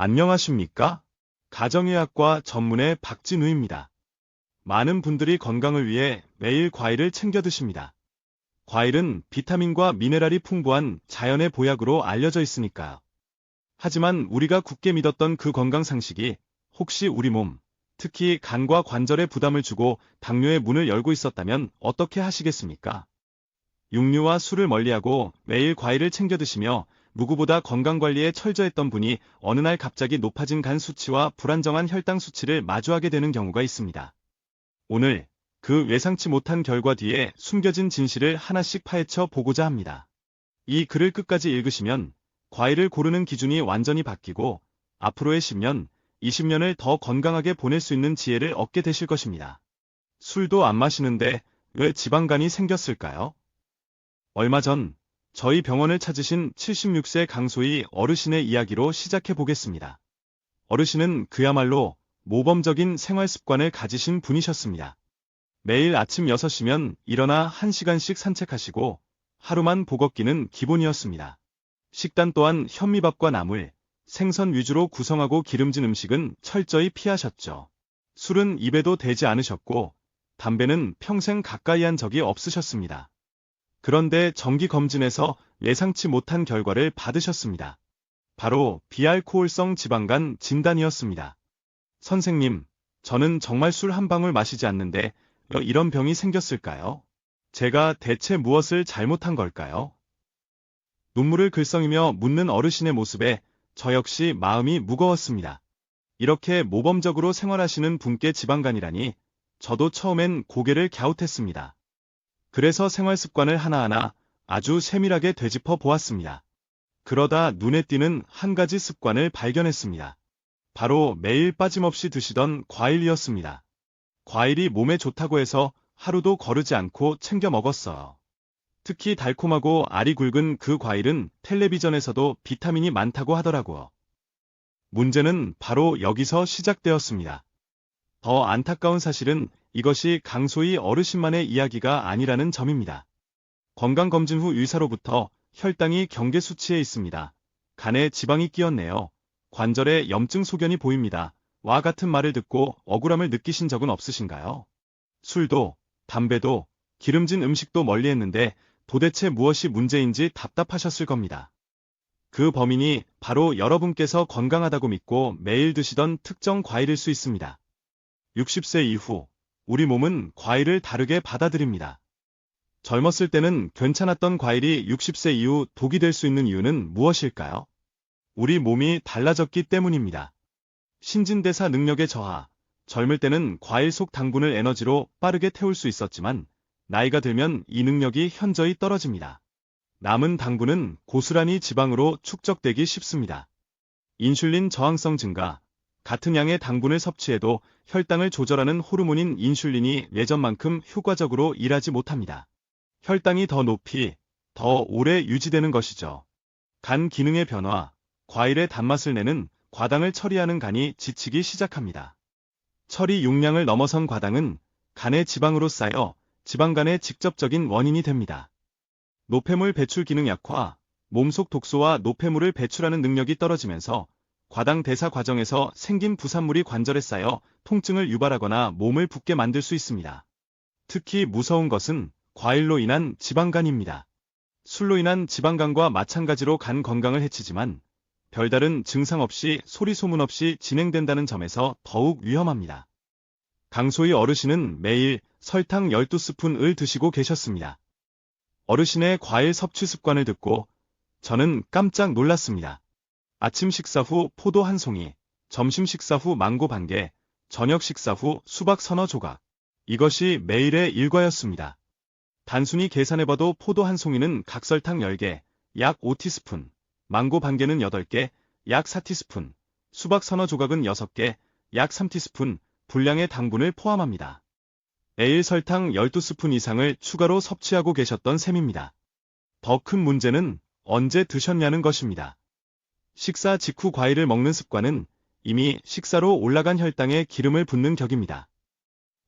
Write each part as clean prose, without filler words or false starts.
안녕하십니까? 가정의학과 전문의 박진우입니다. 많은 분들이 건강을 위해 매일 과일을 챙겨 드십니다. 과일은 비타민과 미네랄이 풍부한 자연의 보약으로 알려져 있으니까요. 하지만 우리가 굳게 믿었던 그 건강 상식이 혹시 우리 몸, 특히 간과 관절에 부담을 주고 당뇨의 문을 열고 있었다면 어떻게 하시겠습니까? 육류와 술을 멀리하고 매일 과일을 챙겨 드시며 누구보다 건강관리에 철저했던 분이 어느 날 갑자기 높아진 간 수치와 불안정한 혈당 수치를 마주하게 되는 경우가 있습니다. 오늘 그 예상치 못한 결과 뒤에 숨겨진 진실을 하나씩 파헤쳐 보고자 합니다. 이 글을 끝까지 읽으시면 과일을 고르는 기준이 완전히 바뀌고 앞으로의 10년, 20년을 더 건강하게 보낼 수 있는 지혜를 얻게 되실 것입니다. 술도 안 마시는데 왜 지방간이 생겼을까요? 얼마 전 저희 병원을 찾으신 76세 강소희 어르신의 이야기로 시작해 보겠습니다. 어르신은 그야말로 모범적인 생활 습관을 가지신 분이셨습니다. 매일 아침 6시면 일어나 1시간씩 산책하시고 하루만 보 걷기는 기본이었습니다. 식단 또한 현미밥과 나물, 생선 위주로 구성하고 기름진 음식은 철저히 피하셨죠. 술은 입에도 대지 않으셨고 담배는 평생 가까이 한 적이 없으셨습니다. 그런데 정기검진에서 예상치 못한 결과를 받으셨습니다. 바로 비알코올성 지방간 진단이었습니다. 선생님, 저는 정말 술 한 방울 마시지 않는데 왜 이런 병이 생겼을까요? 제가 대체 무엇을 잘못한 걸까요? 눈물을 글썽이며 묻는 어르신의 모습에 저 역시 마음이 무거웠습니다. 이렇게 모범적으로 생활하시는 분께 지방간이라니 저도 처음엔 고개를 갸웃했습니다. 그래서 생활 습관을 하나하나 아주 세밀하게 되짚어 보았습니다. 그러다 눈에 띄는 한 가지 습관을 발견했습니다. 바로 매일 빠짐없이 드시던 과일이었습니다. 과일이 몸에 좋다고 해서 하루도 거르지 않고 챙겨 먹었어요. 특히 달콤하고 알이 굵은 그 과일은 텔레비전에서도 비타민이 많다고 하더라고요. 문제는 바로 여기서 시작되었습니다. 더 안타까운 사실은 이것이 강소희 어르신만의 이야기가 아니라는 점입니다. 건강검진 후 의사로부터 혈당이 경계 수치에 있습니다. 간에 지방이 끼었네요. 관절에 염증 소견이 보입니다. 와 같은 말을 듣고 억울함을 느끼신 적은 없으신가요? 술도, 담배도, 기름진 음식도 멀리했는데 도대체 무엇이 문제인지 답답하셨을 겁니다. 그 범인이 바로 여러분께서 건강하다고 믿고 매일 드시던 특정 과일일 수 있습니다. 60세 이후 우리 몸은 과일을 다르게 받아들입니다. 젊었을 때는 괜찮았던 과일이 60세 이후 독이 될 수 있는 이유는 무엇일까요? 우리 몸이 달라졌기 때문입니다. 신진대사 능력의 저하, 젊을 때는 과일 속 당분을 에너지로 빠르게 태울 수 있었지만 나이가 들면 이 능력이 현저히 떨어집니다. 남은 당분은 고스란히 지방으로 축적되기 쉽습니다. 인슐린 저항성 증가, 같은 양의 당분을 섭취해도 혈당을 조절하는 호르몬인 인슐린이 예전만큼 효과적으로 일하지 못합니다. 혈당이 더 높이, 더 오래 유지되는 것이죠. 간 기능의 변화, 과일의 단맛을 내는 과당을 처리하는 간이 지치기 시작합니다. 처리 용량을 넘어선 과당은 간의 지방으로 쌓여 지방간의 직접적인 원인이 됩니다. 노폐물 배출 기능 약화, 몸속 독소와 노폐물을 배출하는 능력이 떨어지면서 과당 대사 과정에서 생긴 부산물이 관절에 쌓여 통증을 유발하거나 몸을 붓게 만들 수 있습니다. 특히 무서운 것은 과일로 인한 지방간입니다. 술로 인한 지방간과 마찬가지로 간 건강을 해치지만 별다른 증상 없이 소리 소문 없이 진행된다는 점에서 더욱 위험합니다. 강소희 어르신은 매일 설탕 12스푼을 드시고 계셨습니다. 어르신의 과일 섭취 습관을 듣고 저는 깜짝 놀랐습니다. 아침 식사 후 포도 한 송이, 점심 식사 후 망고 반 개, 저녁 식사 후 수박 서너 조각. 이것이 매일의 일과였습니다. 단순히 계산해봐도 포도 한 송이는 각설탕 10개, 약 5티스푼, 망고 반 개는 8개, 약 4티스푼, 수박 서너 조각은 6개, 약 3티스푼, 분량의 당분을 포함합니다. 매일 설탕 12스푼 이상을 추가로 섭취하고 계셨던 셈입니다. 더 큰 문제는 언제 드셨냐는 것입니다. 식사 직후 과일을 먹는 습관은 이미 식사로 올라간 혈당에 기름을 붓는 격입니다.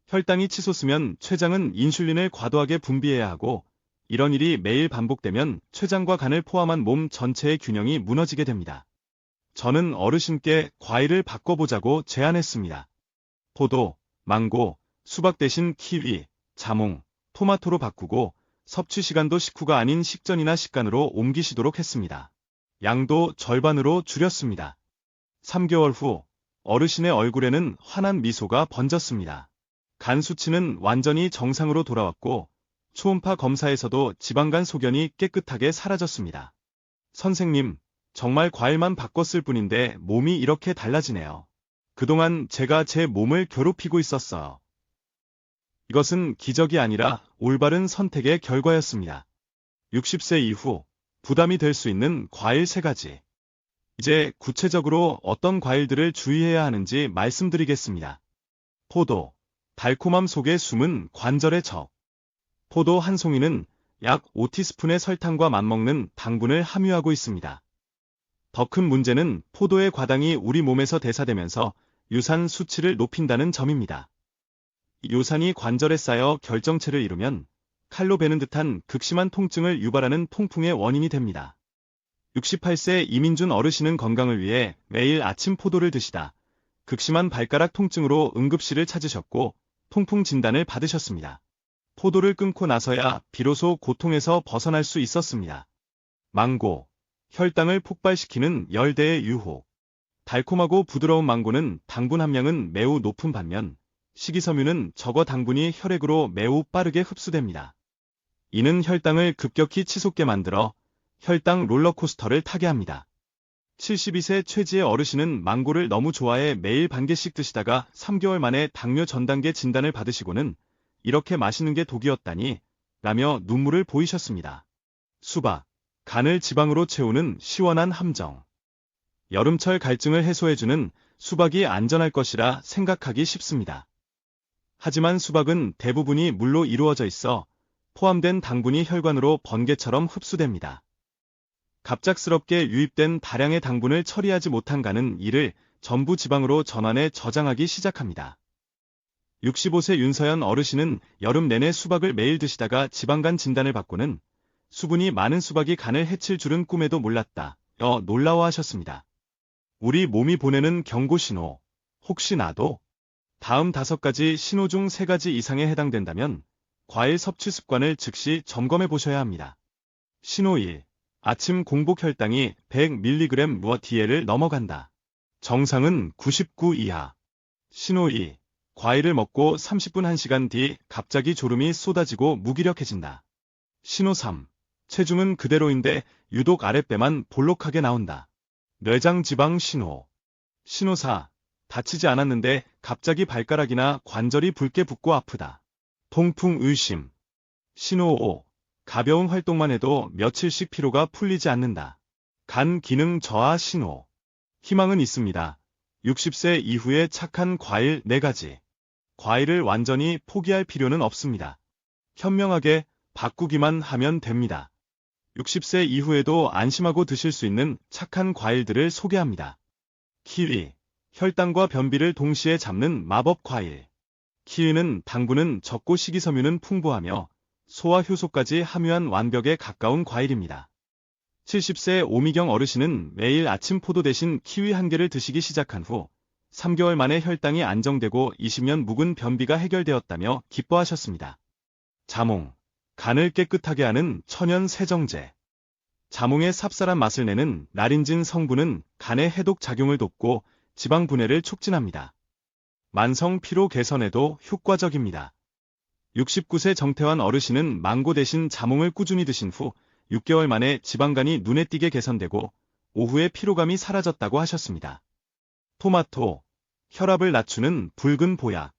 혈당이 치솟으면 췌장은 인슐린을 과도하게 분비해야 하고 이런 일이 매일 반복되면 췌장과 간을 포함한 몸 전체의 균형이 무너지게 됩니다. 저는 어르신께 과일을 바꿔보자고 제안했습니다. 포도, 망고, 수박 대신 키위, 자몽, 토마토로 바꾸고 섭취 시간도 식후가 아닌 식전이나 식간으로 옮기시도록 했습니다. 양도 절반으로 줄였습니다. 3개월 후 어르신의 얼굴에는 환한 미소가 번졌습니다. 간 수치는 완전히 정상으로 돌아왔고 초음파 검사에서도 지방간 소견이 깨끗하게 사라졌습니다. 선생님, 정말 과일만 바꿨을 뿐인데 몸이 이렇게 달라지네요. 그동안 제가 제 몸을 괴롭히고 있었어요. 이것은 기적이 아니라 올바른 선택의 결과였습니다. 60세 이후 부담이 될 수 있는 과일 3가지. 이제 구체적으로 어떤 과일들을 주의해야 하는지 말씀드리겠습니다. 포도. 달콤함 속에 숨은 관절의 적. 포도 한 송이는 약 5티스푼의 설탕과 맞먹는 당분을 함유하고 있습니다. 더 큰 문제는 포도의 과당이 우리 몸에서 대사되면서 유산 수치를 높인다는 점입니다. 요산이 관절에 쌓여 결정체를 이루면 칼로 베는 듯한 극심한 통증을 유발하는 통풍의 원인이 됩니다. 68세 이민준 어르신은 건강을 위해 매일 아침 포도를 드시다 극심한 발가락 통증으로 응급실을 찾으셨고 통풍 진단을 받으셨습니다. 포도를 끊고 나서야 비로소 고통에서 벗어날 수 있었습니다. 망고, 혈당을 폭발시키는 열대의 유혹. 달콤하고 부드러운 망고는 당분 함량은 매우 높은 반면 식이섬유는 적어 당분이 혈액으로 매우 빠르게 흡수됩니다. 이는 혈당을 급격히 치솟게 만들어 혈당 롤러코스터를 타게 합니다. 72세 최지의 어르신은 망고를 너무 좋아해 매일 반 개씩 드시다가 3개월 만에 당뇨 전단계 진단을 받으시고는 이렇게 마시는 게 독이었다니 라며 눈물을 보이셨습니다. 수박, 간을 지방으로 채우는 시원한 함정. 여름철 갈증을 해소해주는 수박이 안전할 것이라 생각하기 쉽습니다. 하지만 수박은 대부분이 물로 이루어져 있어 포함된 당분이 혈관으로 번개처럼 흡수됩니다. 갑작스럽게 유입된 다량의 당분을 처리하지 못한 간은 이를 전부 지방으로 전환해 저장하기 시작합니다. 65세 윤서연 어르신은 여름 내내 수박을 매일 드시다가 지방간 진단을 받고는 수분이 많은 수박이 간을 해칠 줄은 꿈에도 몰랐다. 놀라워하셨습니다. 우리 몸이 보내는 경고신호. 혹시 나도? 다음 5가지 신호 중 3가지 이상에 해당된다면 과일 섭취 습관을 즉시 점검해 보셔야 합니다. 신호 1. 아침 공복 혈당이 100mg/dl을 넘어간다. 정상은 99 이하. 신호 2. 과일을 먹고 30분 1시간 뒤 갑자기 졸음이 쏟아지고 무기력해진다. 신호 3. 체중은 그대로인데 유독 아랫배만 볼록하게 나온다. 뇌장 지방 신호. 신호 4. 다치지 않았는데 갑자기 발가락이나 관절이 붉게 붓고 아프다. 통풍 의심. 신호 5. 가벼운 활동만 해도 며칠씩 피로가 풀리지 않는다. 간 기능 저하 신호. 희망은 있습니다. 60세 이후에 착한 과일 4가지. 과일을 완전히 포기할 필요는 없습니다. 현명하게 바꾸기만 하면 됩니다. 60세 이후에도 안심하고 드실 수 있는 착한 과일들을 소개합니다. 키위. 혈당과 변비를 동시에 잡는 마법 과일. 키위는 당분은 적고 식이섬유는 풍부하며 소화 효소까지 함유한 완벽에 가까운 과일입니다. 70세 오미경 어르신은 매일 아침 포도 대신 키위 1개를 드시기 시작한 후 3개월 만에 혈당이 안정되고 20년 묵은 변비가 해결되었다며 기뻐하셨습니다. 자몽. 간을 깨끗하게 하는 천연 세정제. 자몽의 삽쌀한 맛을 내는 나린진 성분은 간의 해독 작용을 돕고 지방 분해를 촉진합니다. 만성 피로 개선에도 효과적입니다. 69세 정태환 어르신은 망고 대신 자몽을 꾸준히 드신 후 6개월 만에 지방간이 눈에 띄게 개선되고 오후에 피로감이 사라졌다고 하셨습니다. 토마토. 혈압을 낮추는 붉은 보약.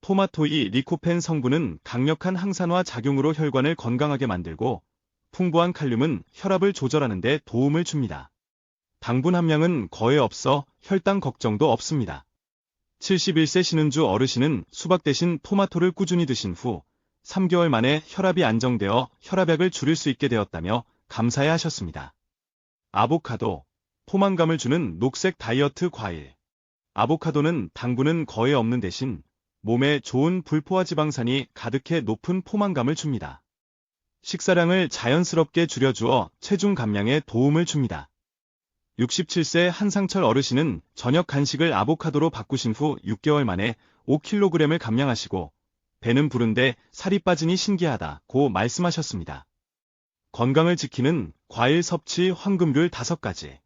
토마토의 리코펜 성분은 강력한 항산화 작용으로 혈관을 건강하게 만들고 풍부한 칼륨은 혈압을 조절하는 데 도움을 줍니다. 당분 함량은 거의 없어 혈당 걱정도 없습니다. 71세 신은주 어르신은 수박 대신 토마토를 꾸준히 드신 후 3개월 만에 혈압이 안정되어 혈압약을 줄일 수 있게 되었다며 감사해 하셨습니다. 아보카도. 포만감을 주는 녹색 다이어트 과일. 아보카도는 당분은 거의 없는 대신 몸에 좋은 불포화 지방산이 가득해 높은 포만감을 줍니다. 식사량을 자연스럽게 줄여주어 체중 감량에 도움을 줍니다. 67세 한상철 어르신은 저녁 간식을 아보카도로 바꾸신 후 6개월 만에 5kg을 감량하시고 배는 부른데 살이 빠지니 신기하다고 말씀하셨습니다. 건강을 지키는 과일 섭취 황금률 5가지.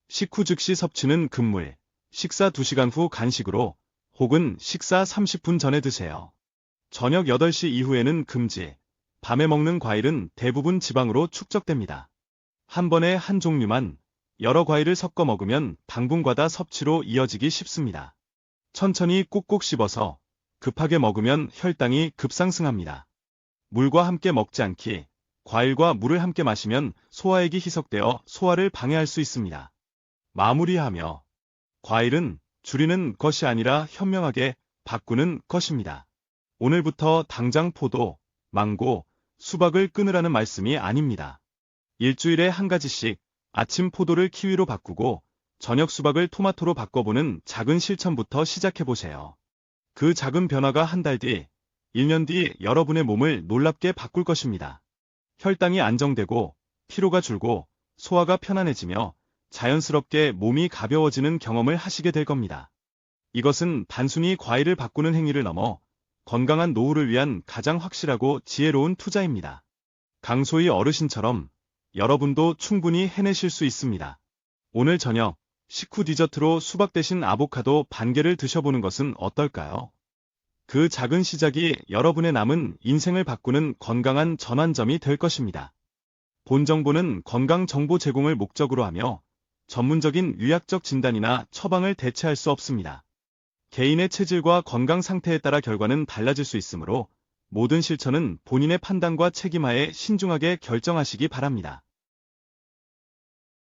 식후 즉시 섭취는 금물, 식사 2시간 후 간식으로 혹은 식사 30분 전에 드세요. 저녁 8시 이후에는 금지. 밤에 먹는 과일은 대부분 지방으로 축적됩니다. 한 번에 한 종류만 여러 과일을 섞어 먹으면 당분과다 섭취로 이어지기 쉽습니다. 천천히 꾹꾹 씹어서 급하게 먹으면 혈당이 급상승합니다. 물과 함께 먹지 않기. 과일과 물을 함께 마시면 소화액이 희석되어 소화를 방해할 수 있습니다. 마무리하며 과일은 줄이는 것이 아니라 현명하게 바꾸는 것입니다. 오늘부터 당장 포도, 망고, 수박을 끊으라는 말씀이 아닙니다. 일주일에 한 가지씩 아침 포도를 키위로 바꾸고 저녁 수박을 토마토로 바꿔보는 작은 실천부터 시작해보세요. 그 작은 변화가 한 달 뒤, 1년 뒤 여러분의 몸을 놀랍게 바꿀 것입니다. 혈당이 안정되고 피로가 줄고 소화가 편안해지며 자연스럽게 몸이 가벼워지는 경험을 하시게 될 겁니다. 이것은 단순히 과일을 바꾸는 행위를 넘어 건강한 노후를 위한 가장 확실하고 지혜로운 투자입니다. 강소희 어르신처럼 여러분도 충분히 해내실 수 있습니다. 오늘 저녁 식후 디저트로 수박 대신 아보카도 반 개를 드셔보는 것은 어떨까요? 그 작은 시작이 여러분의 남은 인생을 바꾸는 건강한 전환점이 될 것입니다. 본 정보는 건강 정보 제공을 목적으로 하며 전문적인 의학적 진단이나 처방을 대체할 수 없습니다. 개인의 체질과 건강 상태에 따라 결과는 달라질 수 있으므로 모든 실천은 본인의 판단과 책임하에 신중하게 결정하시기 바랍니다.